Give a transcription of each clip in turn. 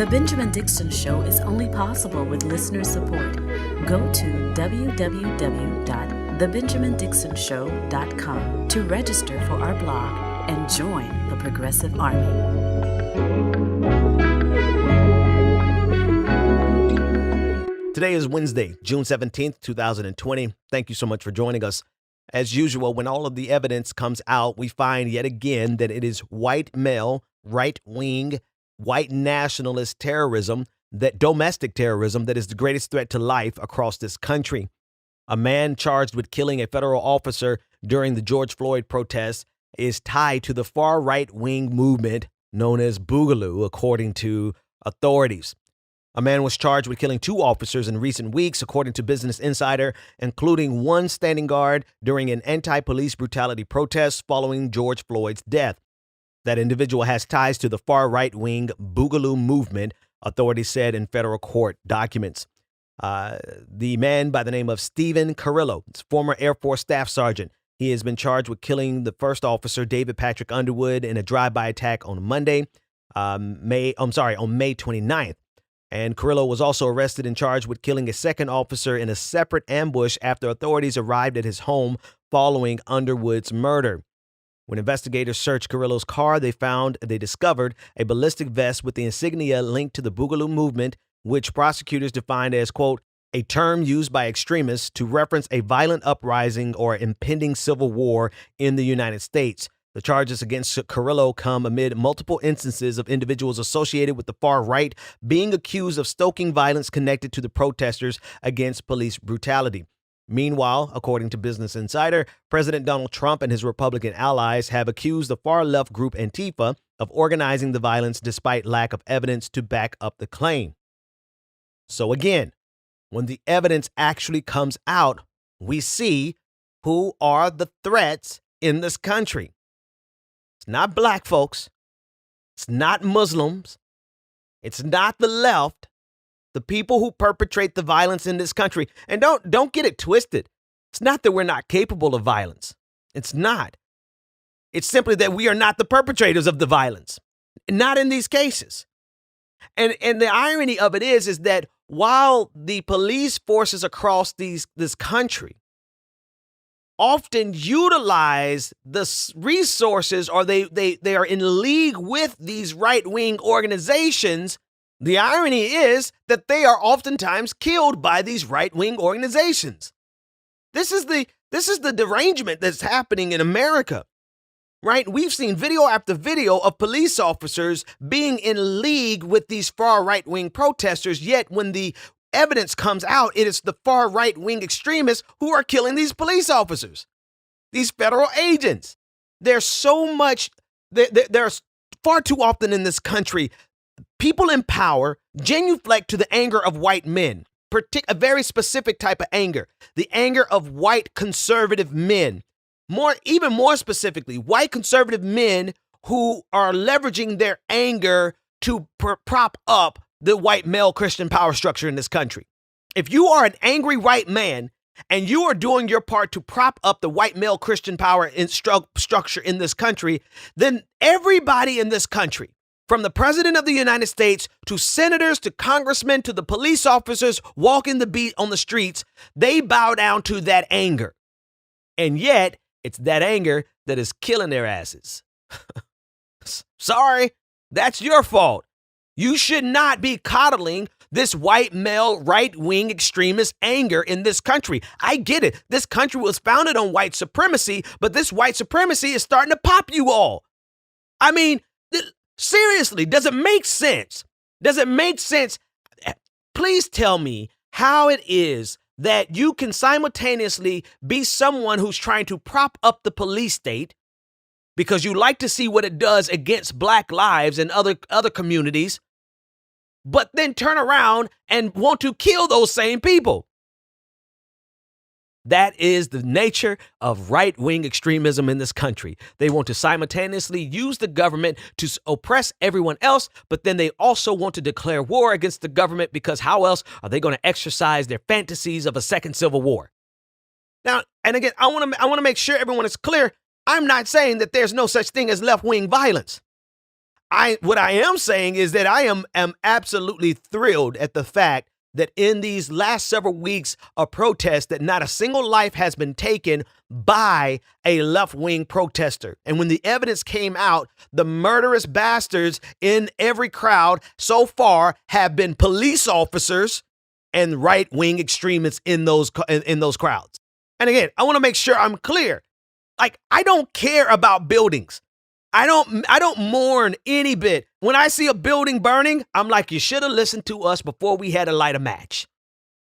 The Benjamin Dixon Show is only possible with listener support. Go to www.thebenjamindixonshow.com to register for our blog and join the Progressive Army. Today is Wednesday, June 17th, 2020. Thank you so much for joining us. As usual, when all of the evidence comes out, we find yet again that it is white male, right-wing, white nationalist terrorism, that domestic terrorism, that is the greatest threat to life across this country. A man charged with killing a federal officer during the George Floyd protests is tied to the far right-wing movement known as Boogaloo, according to authorities. A man was charged with killing 2 officers in recent weeks, according to Business Insider, including one standing guard during an anti-police brutality protest following George Floyd's death. That individual has ties to the far right-wing Boogaloo movement, authorities said in federal court documents. The man by the name of Stephen Carrillo, former Air Force Staff Sergeant. He has been charged with killing the first officer, David Patrick Underwood, in a drive-by attack on May 29th. And Carrillo was also arrested and charged with killing a second officer in a separate ambush after authorities arrived at his home following Underwood's murder. When investigators searched Carrillo's car, they discovered a ballistic vest with the insignia linked to the Boogaloo movement, which prosecutors defined as, quote, a term used by extremists to reference a violent uprising or impending civil war in the United States. The charges against Carrillo come amid multiple instances of individuals associated with the far right being accused of stoking violence connected to the protesters against police brutality. Meanwhile, according to Business Insider, President Donald Trump and his Republican allies have accused the far-left group Antifa of organizing the violence despite lack of evidence to back up the claim. So again, when the evidence actually comes out, we see who are the threats in this country. It's not black folks. It's not Muslims. It's not the left. The people who perpetrate the violence in this country. And don't get it twisted. It's not that we're not capable of violence. It's not. It's simply that we are not the perpetrators of the violence. Not in these cases. And the irony of it is that while the police forces across this country often utilize the resources, or they are in league with these right-wing organizations, the irony is that they are oftentimes killed by these right-wing organizations. This is the derangement that's happening in America, right? We've seen video after video of police officers being in league with these far right-wing protesters, yet when the evidence comes out, it is the far right-wing extremists who are killing these police officers, these federal agents. There's far too often in this country, people in power genuflect to the anger of white men, a very specific type of anger, the anger of white conservative men. Even more specifically, white conservative men who are leveraging their anger to prop up the white male Christian power structure in this country. If you are an angry white man and you are doing your part to prop up the white male Christian power structure in this country, then everybody in this country, from the president of the United States to senators to congressmen to the police officers walking the beat on the streets, they bow down to that anger. And yet, it's that anger that is killing their asses. Sorry, that's your fault. You should not be coddling this white male right-wing extremist anger in this country. I get it. This country was founded on white supremacy, but this white supremacy is starting to pop you all. I mean, seriously, does it make sense? Does it make sense? Please tell me how it is that you can simultaneously be someone who's trying to prop up the police state because you like to see what it does against black lives and other communities, but then turn around and want to kill those same people. That is the nature of right-wing extremism in this country. They want to simultaneously use the government to oppress everyone else, but then they also want to declare war against the government because how else are they going to exercise their fantasies of a second civil war? Now, and again, I want to make sure everyone is clear. I'm not saying that there's no such thing as left-wing violence. What I am saying is that I am absolutely thrilled at the fact that in these last several weeks of protests that not a single life has been taken by a left-wing protester. And when the evidence came out, the murderous bastards in every crowd so far have been police officers and right-wing extremists in those crowds. And again, I want to make sure I'm clear. Like, I don't care about buildings. I don't mourn any bit. When I see a building burning, I'm like, you should have listened to us before we had to light a match.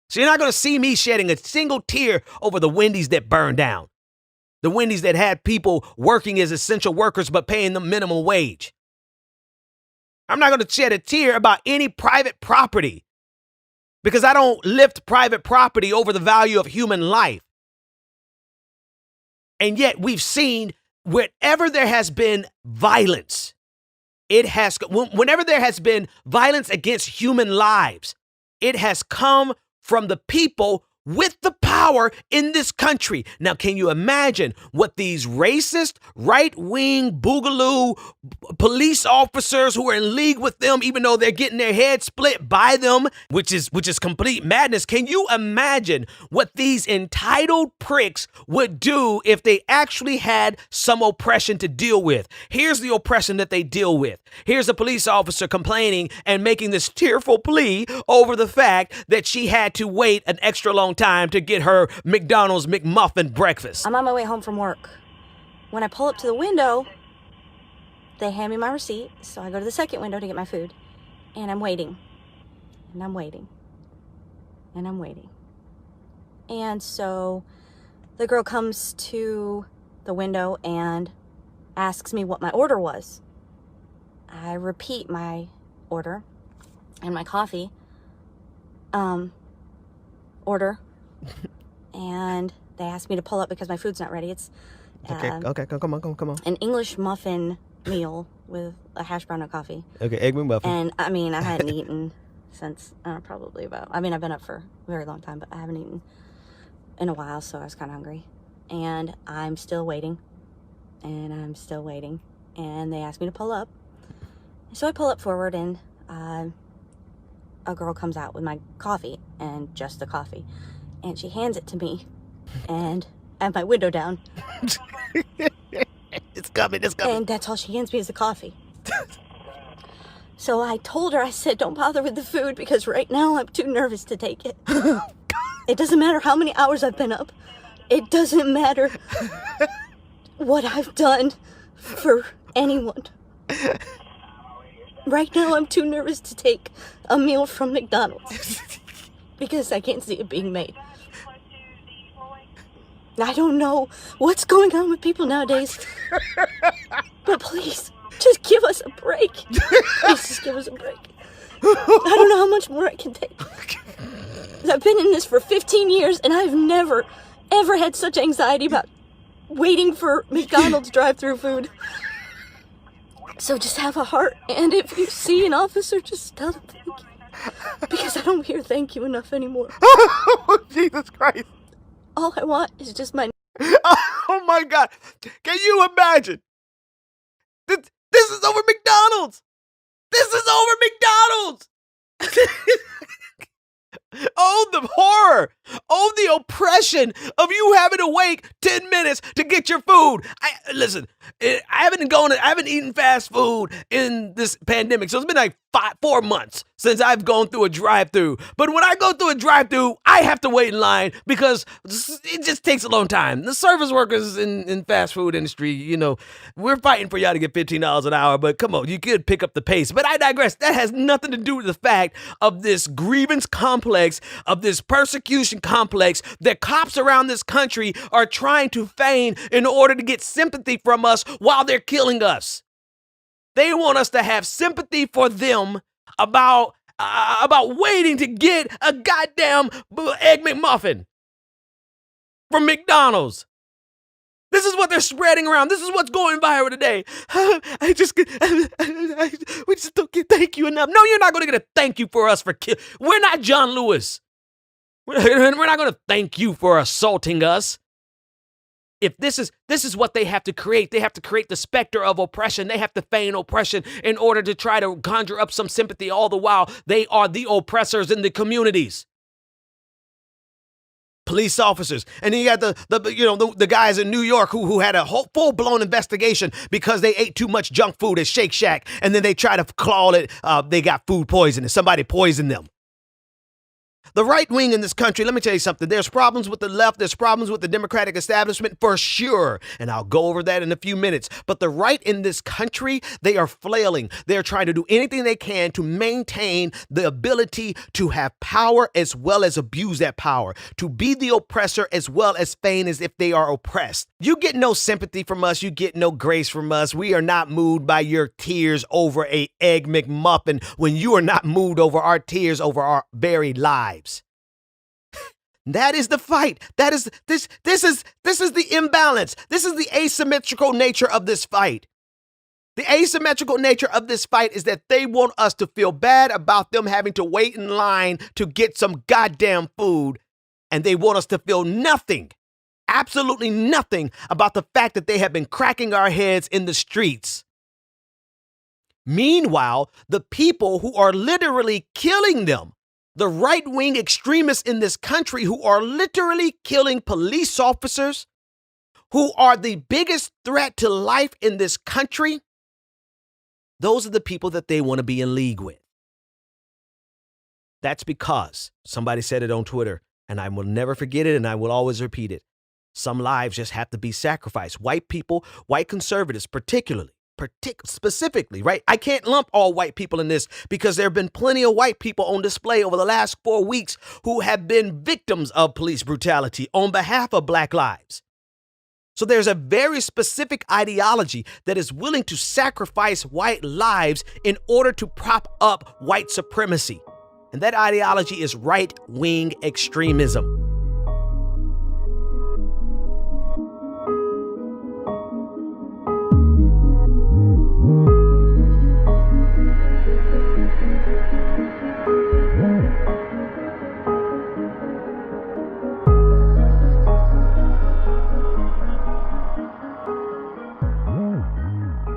So you're not going to see me shedding a single tear over the Wendy's that burned down. The Wendy's that had people working as essential workers but paying them minimum wage. I'm not going to shed a tear about any private property because I don't lift private property over the value of human life. And yet we've seen whenever there has been violence, whenever there has been violence against human lives, it has come from the people with the power in this country. Now, can you imagine what these racist, right-wing, boogaloo police officers who are in league with them, even though they're getting their heads split by them, which is complete madness. Can you imagine what these entitled pricks would do if they actually had some oppression to deal with? Here's the oppression that they deal with. Here's a police officer complaining and making this tearful plea over the fact that she had to wait an extra long time to get her McDonald's McMuffin breakfast. I'm on my way home from work. When I pull up to the window, they hand me my receipt, so I go to the second window to get my food, and I'm waiting, and I'm waiting, and I'm waiting. And so the girl comes to the window and asks me what my order was. I repeat my order and my coffee order, and they asked me to pull up because my food's not ready. It's okay, come on. an English muffin meal with a hash brown and coffee. Okay, egg McMuffin. And I mean, I hadn't eaten since probably I've been up for a very long time, but I haven't eaten in a while, so I was kind of hungry. And I'm still waiting, and I'm still waiting, and they asked me to pull up. So I pull up forward, and a girl comes out with my coffee, and just the coffee, and she hands it to me, and I have my window down. It's coming. And that's all she hands me is the coffee. So I told her, I said, don't bother with the food because right now I'm too nervous to take it. It doesn't matter how many hours I've been up. It doesn't matter what I've done for anyone. Right now I'm too nervous to take a meal from McDonald's because I can't see it being made. I don't know what's going on with people nowadays, but please, just give us a break. Please just give us a break. I don't know how much more I can take. I've been in this for 15 years, and I've never, ever had such anxiety about waiting for McDonald's drive-thru food. So just have a heart, and if you see an officer, just tell them thank you. Because I don't hear thank you enough anymore. Oh, Jesus Christ. All I want is just my... Oh, my God. Can you imagine? This is over McDonald's. This is over McDonald's. Oh, the horror. Oh, the oppression of you having to wait 10 minutes to get your food. Listen, I haven't eaten fast food in this pandemic. So it's been like 4 months since I've gone through a drive-thru. But when I go through a drive-thru, I have to wait in line because it just takes a long time. The service workers in fast food industry, you know, we're fighting for y'all to get $15 an hour, but come on, you could pick up the pace. But I digress. That has nothing to do with the fact of this grievance complex, of this persecution complex that cops around this country are trying to feign in order to get sympathy from us while they're killing us. They want us to have sympathy for them about waiting to get a goddamn egg McMuffin from McDonald's. This is what they're spreading around. This is what's going viral today. We just don't get thank you enough. No, you're not going to get a thank you for us for We're not John Lewis. We're not going to thank you for assaulting us. If this is what they have to create the specter of oppression. They have to feign oppression in order to try to conjure up some sympathy. All the while, they are the oppressors in the communities. Police officers, and then you got the guys in New York who had a whole full-blown investigation because they ate too much junk food at Shake Shack, and then they try to call it they got food poisoning. Somebody poisoned them. The right wing in this country, let me tell you something. There's problems with the left. There's problems with the Democratic establishment for sure. And I'll go over that in a few minutes. But the right in this country, they are flailing. They're trying to do anything they can to maintain the ability to have power as well as abuse that power, to be the oppressor as well as feign as if they are oppressed. You get no sympathy from us. You get no grace from us. We are not moved by your tears over a Egg McMuffin when you are not moved over our tears over our very lives. That is the fight. That is this is the imbalance. This is the asymmetrical nature of this fight. The asymmetrical nature of this fight is that they want us to feel bad about them having to wait in line to get some goddamn food, and they want us to feel nothing, absolutely nothing about the fact that they have been cracking our heads in the streets. Meanwhile, the people who are literally killing them, the right-wing extremists in this country who are literally killing police officers, who are the biggest threat to life in this country, those are the people that they want to be in league with. That's because somebody said it on Twitter, and I will never forget it, and I will always repeat it. Some lives just have to be sacrificed. White people, white conservatives specifically, right? I can't lump all white people in this because there have been plenty of white people on display over the last 4 weeks who have been victims of police brutality on behalf of Black lives. So there's a very specific ideology that is willing to sacrifice white lives in order to prop up white supremacy. And that ideology is right-wing extremism.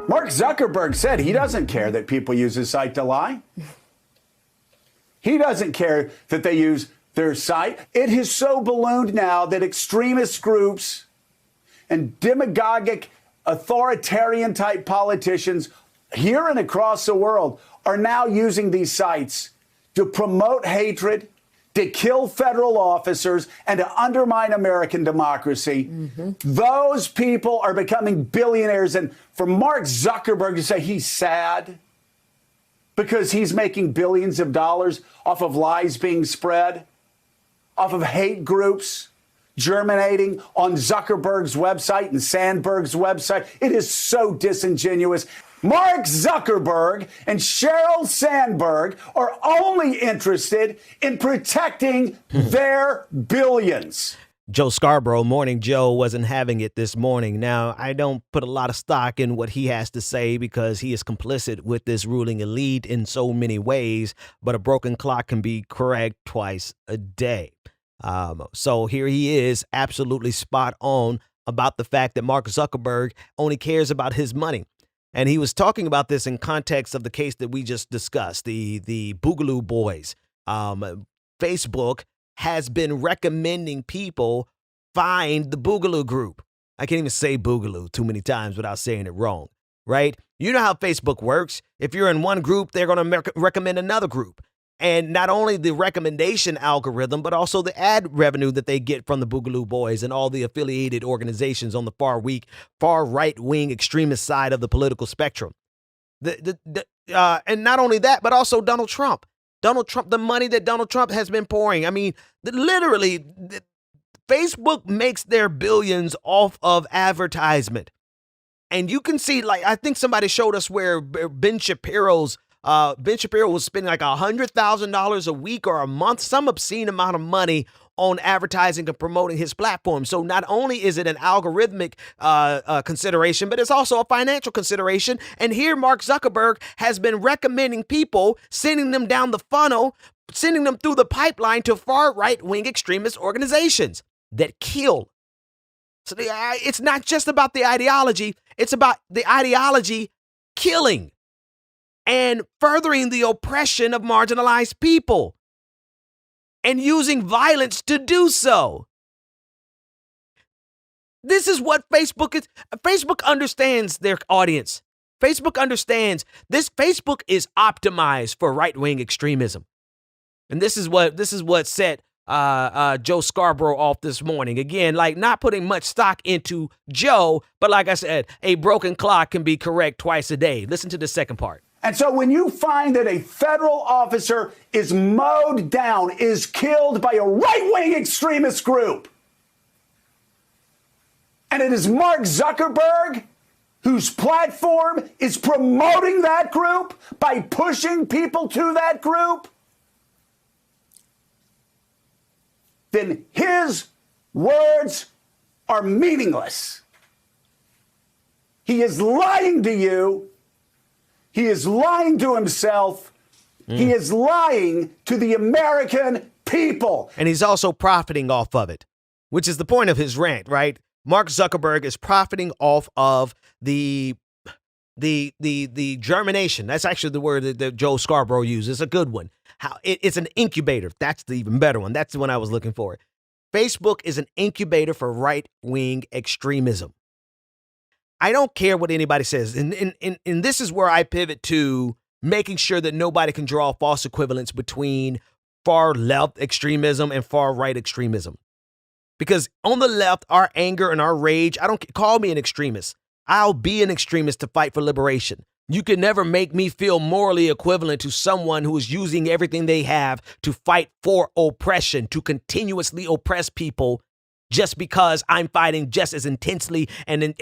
Mark Zuckerberg said he doesn't care that people use his site to lie. He doesn't care that they use their site. It has so ballooned now that extremist groups and demagogic authoritarian type politicians here and across the world are now using these sites to promote hatred, to kill federal officers, and to undermine American democracy. Those people are becoming billionaires. And for Mark Zuckerberg to say he's sad because he's making billions of dollars off of lies being spread, off of hate groups germinating on Zuckerberg's website and Sandberg's website, it is so disingenuous. Mark Zuckerberg and Sheryl Sandberg are only interested in protecting their billions. Joe Scarborough, Morning Joe, wasn't having it this morning. Now, I don't put a lot of stock in what he has to say because he is complicit with this ruling elite in so many ways, but a broken clock can be correct twice a day. So here he is, absolutely spot on about the fact that Mark Zuckerberg only cares about his money. And he was talking about this in context of the case that we just discussed, the Boogaloo Boys. Facebook has been recommending people find the Boogaloo group. I can't even say Boogaloo too many times without saying it wrong, right? You know how Facebook works. If you're in one group, they're going to recommend another group. And not only the recommendation algorithm, but also the ad revenue that they get from the Boogaloo Boys and all the affiliated organizations on the far right-wing extremist side of the political spectrum. And not only that, but also Donald Trump. The money that Donald Trump has been pouring. I mean, literally, Facebook makes their billions off of advertisement. And you can see, like, I think somebody showed us where Ben Shapiro was spending like $100,000 a week or a month, some obscene amount of money on advertising and promoting his platform. So not only is it an algorithmic consideration, but it's also a financial consideration. And here Mark Zuckerberg has been recommending people, sending them down the funnel, sending them through the pipeline to far right-wing extremist organizations that kill, So it's not just about the ideology. It's about the ideology killing and furthering the oppression of marginalized people and using violence to do so. This is what Facebook is. Facebook understands their audience. Facebook understands this. Facebook is optimized for right-wing extremism. And this is what set Joe Scarborough off this morning. Again, like not putting much stock into Joe, but like I said, a broken clock can be correct twice a day. Listen to the second part. And so when you find that a federal officer is mowed down, is killed by a right-wing extremist group, and it is Mark Zuckerberg whose platform is promoting that group by pushing people to that group, then his words are meaningless. He is lying to you. He is lying to himself. He is lying to the American people. And he's also profiting off of it, which is the point of his rant, right? Mark Zuckerberg is profiting off of the germination. That's actually the word that Joe Scarborough used. It's a good one. It's an incubator. That's the even better one. That's the one I was looking for. Facebook is an incubator for right-wing extremism. I don't care what anybody says. And this is where I pivot to making sure that nobody can draw false equivalence between far left extremism and far right extremism. Because on the left, our anger and our rage, call me an extremist. I'll be an extremist to fight for liberation. You can never make me feel morally equivalent to someone who is using everything they have to fight for oppression, to continuously oppress people just because I'm fighting just as intensely and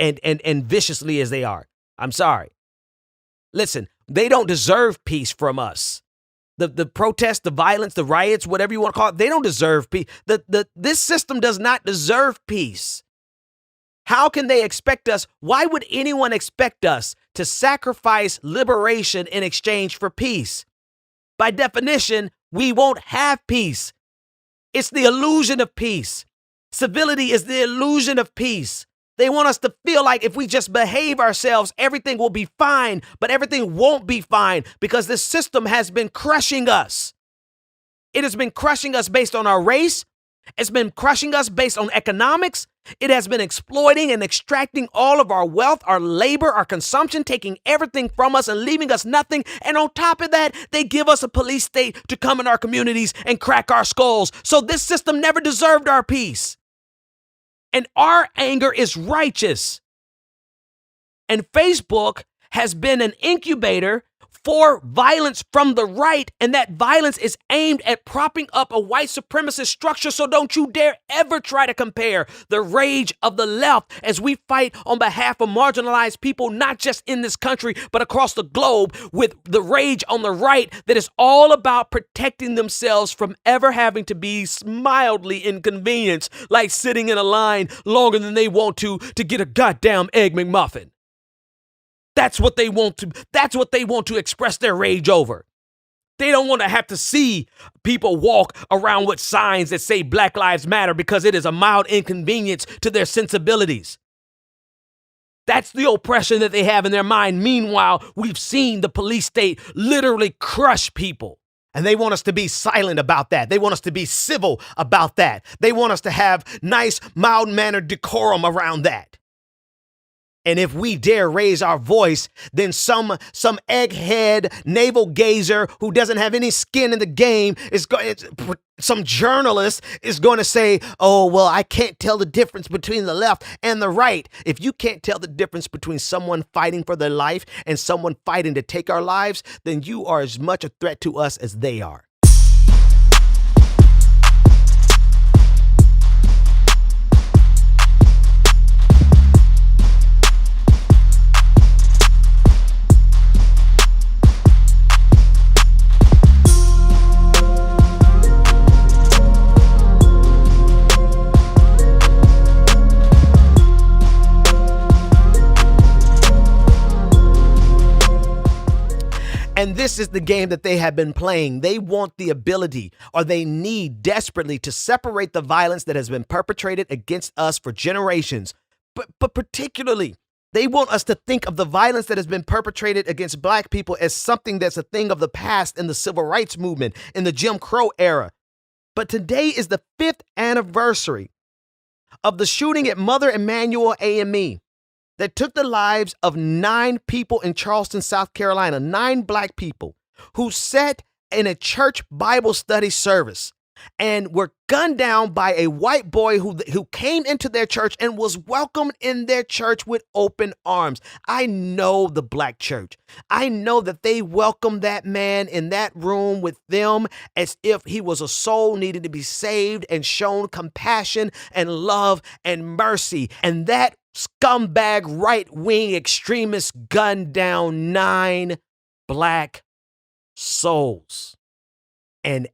viciously as they are. I'm sorry. Listen, they don't deserve peace from us. The protests, the violence, the riots, whatever you want to call it, they don't deserve peace. This system does not deserve peace. How can they expect us? Why would anyone expect us to sacrifice liberation in exchange for peace? By definition, we won't have peace. It's the illusion of peace. Civility is the illusion of peace. They want us to feel like if we just behave ourselves, everything will be fine, but everything won't be fine because this system has been crushing us. It has been crushing us based on our race. It's been crushing us based on economics. It has been exploiting and extracting all of our wealth, our labor, our consumption, taking everything from us and leaving us nothing. And on top of that, they give us a police state to come in our communities and crack our skulls. So this system never deserved our peace. And our anger is righteous. And Facebook has been an incubator for violence from the right, and that violence is aimed at propping up a white supremacist structure. So don't you dare ever try to compare the rage of the left as we fight on behalf of marginalized people, not just in this country, but across the globe, with the rage on the right that is all about protecting themselves from ever having to be mildly inconvenienced, like sitting in a line longer than they want to get a goddamn Egg McMuffin. That's what they want to express their rage over. They don't want to have to see people walk around with signs that say Black Lives Matter because it is a mild inconvenience to their sensibilities. That's the oppression that they have in their mind. Meanwhile, we've seen the police state literally crush people. And they want us to be silent about that. They want us to be civil about that. They want us to have nice, mild-mannered decorum around that. And if we dare raise our voice, then some egghead navel gazer who doesn't have any skin in the game some journalist is going to say, oh, well, I can't tell the difference between the left and the right. If you can't tell the difference between someone fighting for their life and someone fighting to take our lives, then you are as much a threat to us as they are. And this is the game that they have been playing. They want the ability, or they need desperately, to separate the violence that has been perpetrated against us for generations. But particularly, they want us to think of the violence that has been perpetrated against black people as something that's a thing of the past in the civil rights movement, in the Jim Crow era. But today is the 5th anniversary of the shooting at Mother Emanuel AME that took the lives of 9 people in Charleston, South Carolina, 9 black people who sat in a church Bible study service and were gunned down by a white boy who came into their church and was welcomed in their church with open arms. I know the black church. I know that they welcomed that man in that room with them as if he was a soul needed to be saved, and shown compassion and love and mercy. And that scumbag right-wing extremist gunned down 9 black souls. And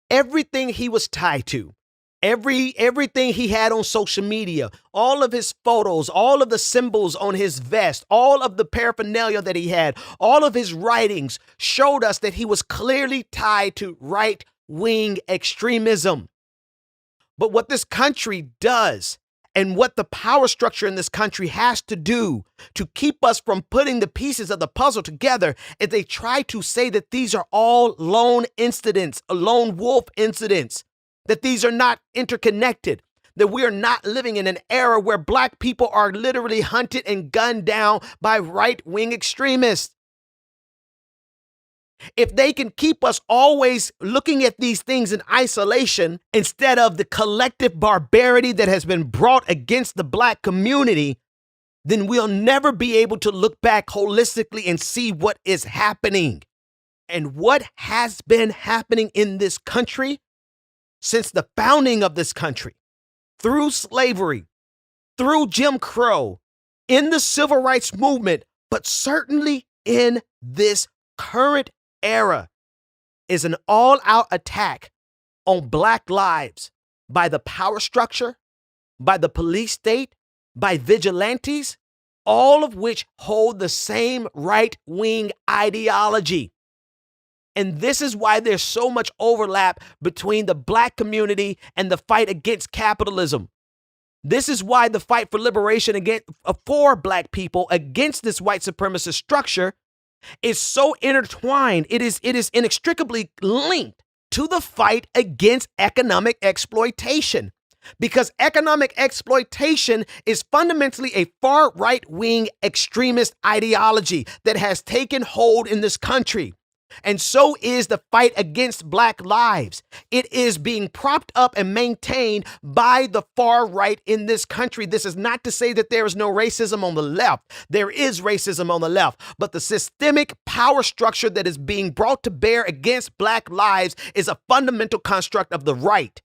everything he was tied to, everything he had on social media, all of his photos, all of the symbols on his vest, all of the paraphernalia that he had, all of his writings showed us that he was clearly tied to right-wing extremism. But what this country does, and what the power structure in this country has to do to keep us from putting the pieces of the puzzle together, is they try to say that these are all lone incidents, lone wolf incidents, that these are not interconnected, that we are not living in an era where black people are literally hunted and gunned down by right-wing extremists. If they can keep us always looking at these things in isolation instead of the collective barbarity that has been brought against the black community, then we'll never be able to look back holistically and see what is happening. And what has been happening in this country since the founding of this country, through slavery, through Jim Crow, in the civil rights movement, but certainly in this current era, is an all-out attack on black lives by the power structure, by the police state, by vigilantes, all of which hold the same right-wing ideology. And this is why there's so much overlap between the black community and the fight against capitalism. This is why the fight for liberation for black people against this white supremacist structure is so intertwined. It is inextricably linked to the fight against economic exploitation, because economic exploitation is fundamentally a far right-wing extremist ideology that has taken hold in this country. And so is the fight against black lives. It is being propped up and maintained by the far right in this country. This is not to say that there is no racism on the left. There is racism on the left, but the systemic power structure that is being brought to bear against black lives is a fundamental construct of the right.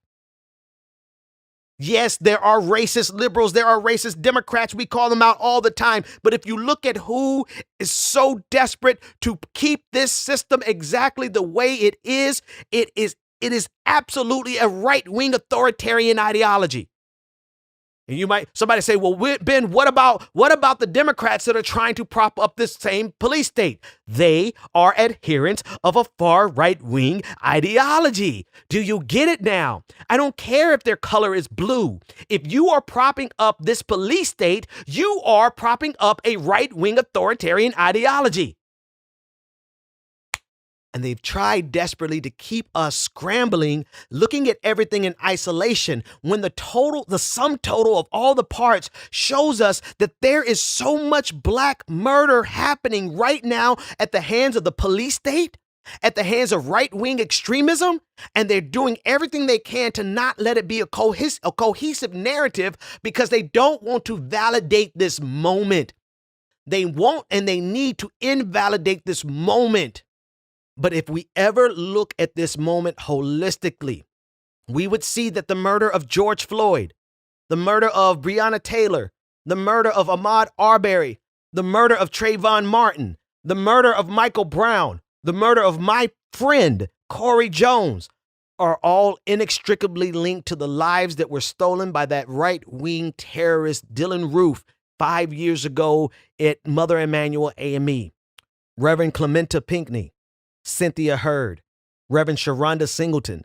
Yes, there are racist liberals, there are racist Democrats, we call them out all the time. But if you look at who is so desperate to keep this system exactly the way it is absolutely a right-wing authoritarian ideology. And somebody say, well, Ben, what about the Democrats that are trying to prop up this same police state? They are adherents of a far right-wing ideology. Do you get it now? I don't care if their color is blue. If you are propping up this police state, you are propping up a right-wing authoritarian ideology. And they've tried desperately to keep us scrambling, looking at everything in isolation, when the sum total of all the parts shows us that there is so much black murder happening right now at the hands of the police state, at the hands of right-wing extremism, and they're doing everything they can to not let it be a cohesive narrative, because they don't want to validate this moment. They won't and they need to invalidate this moment. But if we ever look at this moment holistically, we would see that the murder of George Floyd, the murder of Breonna Taylor, the murder of Ahmaud Arbery, the murder of Trayvon Martin, the murder of Michael Brown, the murder of my friend Corey Jones are all inextricably linked to the lives that were stolen by that right-wing terrorist Dylan Roof 5 years ago at Mother Emanuel AME. Reverend Clementa Pinckney, Cynthia Hurd, Reverend Sharonda Singleton,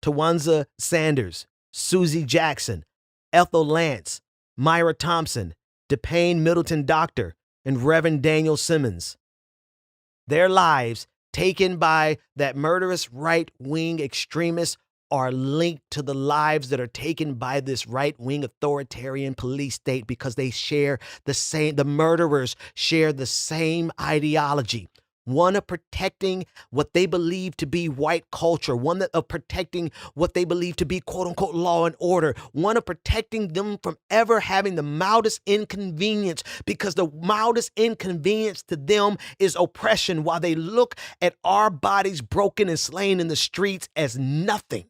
Tawanza Sanders, Susie Jackson, Ethel Lance, Myra Thompson, DePayne Middleton Doctor, and Reverend Daniel Simmons. Their lives taken by that murderous right-wing extremist are linked to the lives that are taken by this right-wing authoritarian police state because they share the murderers share the same ideology. One of protecting what they believe to be white culture, one of protecting what they believe to be quote unquote law and order, one of protecting them from ever having the mildest inconvenience, because the mildest inconvenience to them is oppression, while they look at our bodies broken and slain in the streets as nothing.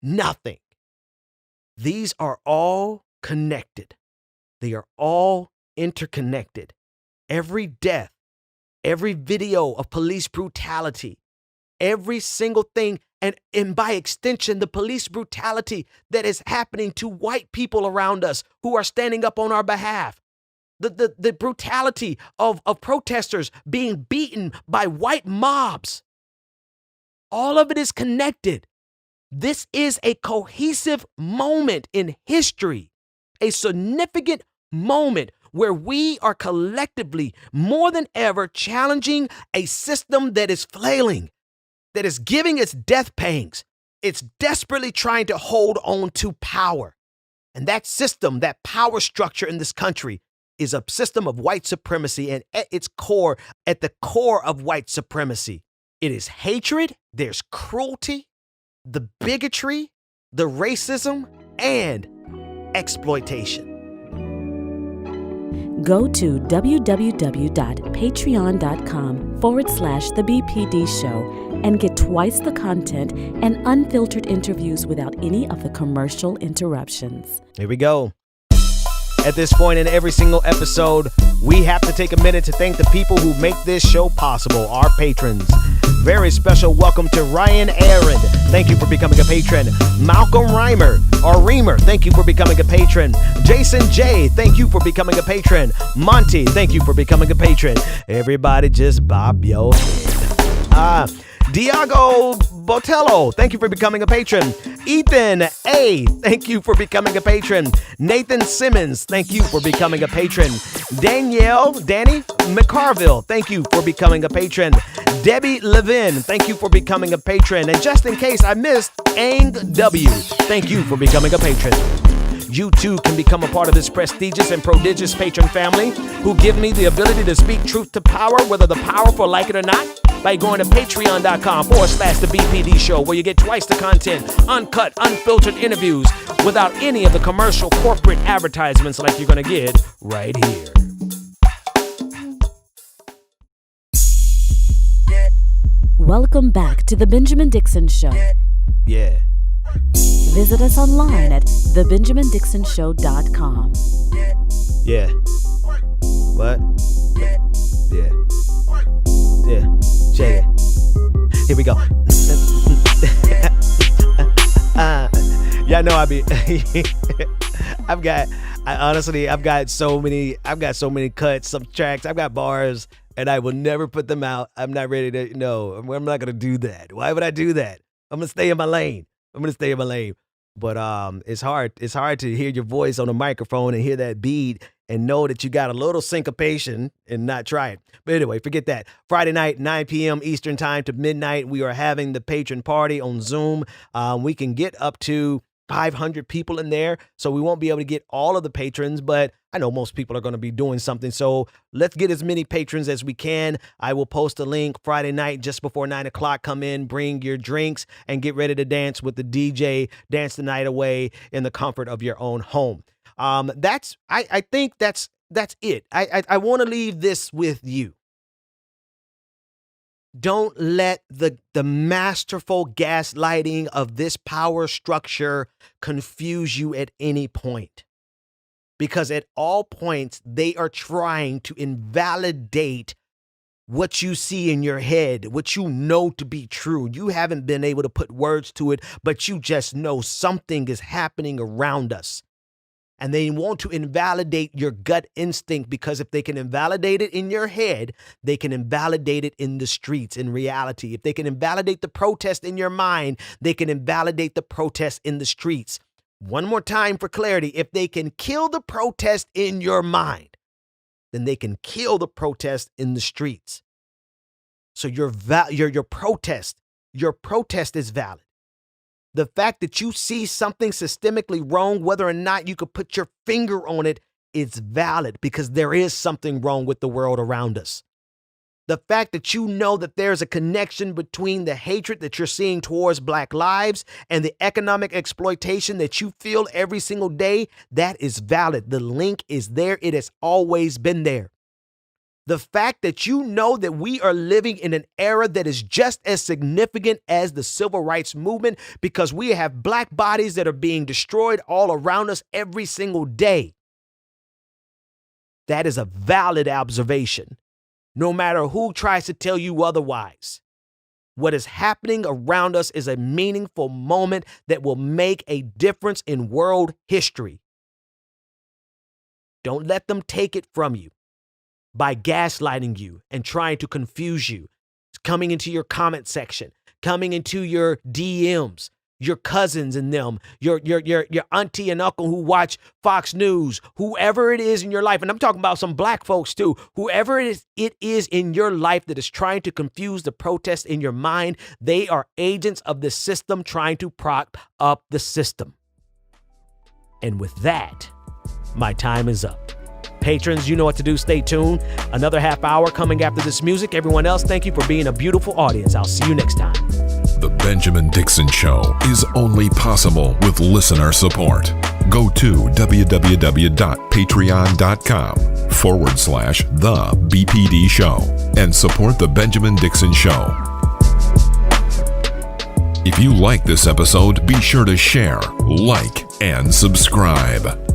Nothing. These are all connected. They are all interconnected. Every death, every video of police brutality, every single thing, and by extension, the police brutality that is happening to white people around us who are standing up on our behalf. The brutality of protesters being beaten by white mobs. All of it is connected. This is a cohesive moment in history, a significant moment where we are collectively, more than ever, challenging a system that is flailing, that is giving its death pangs. It's desperately trying to hold on to power. And that system, that power structure in this country, is a system of white supremacy. And at its core, at the core of white supremacy, it is hatred, there's cruelty, the bigotry, the racism, and exploitation. Go to www.patreon.com/The BPD Show and get twice the content and unfiltered interviews without any of the commercial interruptions. Here we go. At this point in every single episode, we have to take a minute to thank the people who make this show possible, our patrons. Very special welcome to Ryan Aaron. Thank you for becoming a patron. Malcolm Reimer, or Reamer, thank you for becoming a patron. Jason J, thank you for becoming a patron. Monty, thank you for becoming a patron. Everybody just bob your head. Diago Botello, thank you for becoming a patron. Ethan A, thank you for becoming a patron. Nathan Simmons, thank you for becoming a patron. Danny McCarville, thank you for becoming a patron. Debbie Levin, thank you for becoming a patron. And just in case I missed, Ang W, thank you for becoming a patron. You too can become a part of this prestigious and prodigious patron family who give me the ability to speak truth to power, whether the powerful like it or not, by going to patreon.com/The BPD Show, where you get twice the content, uncut, unfiltered interviews without any of the commercial corporate advertisements like you're going to get right here. Welcome back to The Benjamin Dixon Show. Yeah. Visit us online at thebenjamindixonshow.com. Yeah. What? Yeah. Yeah. Check it. Here we go. Y'all know I've got so many cuts, some tracks, I've got bars, and I will never put them out. I'm not ready to, no, I'm not going to do that. Why would I do that? I'm going to stay in my lane. But it's hard to hear your voice on the microphone and hear that beat and know that you got a little syncopation and not try it. But anyway, forget that. Friday night, 9 p.m. Eastern time to midnight, we are having the patron party on Zoom. We can get up to 500 people in there, so we won't be able to get all of the patrons, but I know most people are going to be doing something, so let's get as many patrons as we can. I will post a link Friday night just before 9 o'clock. Come in, bring your drinks, and get ready to dance with the DJ. Dance the night away in the comfort of your own home. I think that's it. I want to leave this with you. Don't let the masterful gaslighting of this power structure confuse you at any point. Because at all points, they are trying to invalidate what you see in your head, what you know to be true. You haven't been able to put words to it, but you just know something is happening around us. And they want to invalidate your gut instinct, because if they can invalidate it in your head, they can invalidate it in the streets, in reality. If they can invalidate the protest in your mind, they can invalidate the protest in the streets. One more time for clarity. If they can kill the protest in your mind, then they can kill the protest in the streets. So your protest is valid. The fact that you see something systemically wrong, whether or not you could put your finger on it, is valid, because there is something wrong with the world around us. The fact that you know that there's a connection between the hatred that you're seeing towards Black lives and the economic exploitation that you feel every single day, that is valid. The link is there. It has always been there. The fact that you know that we are living in an era that is just as significant as the civil rights movement, because we have Black bodies that are being destroyed all around us every single day. That is a valid observation, no matter who tries to tell you otherwise. What is happening around us is a meaningful moment that will make a difference in world history. Don't let them take it from you by gaslighting you and trying to confuse you, coming into your comment section, coming into your DMs, your cousins and them, your auntie and uncle who watch Fox News, whoever it is in your life. And I'm talking about some Black folks too. Whoever it is in your life that is trying to confuse the protest in your mind, they are agents of the system trying to prop up the system. And with that, my time is up. Patrons, you know what to do. Stay tuned. Another half hour coming after this music. Everyone else, thank you for being a beautiful audience. I'll see you next time. The Benjamin Dixon Show is only possible with listener support. Go to www.patreon.com/The BPD Show and support The Benjamin Dixon Show. If you like this episode, be sure to share, like, and subscribe.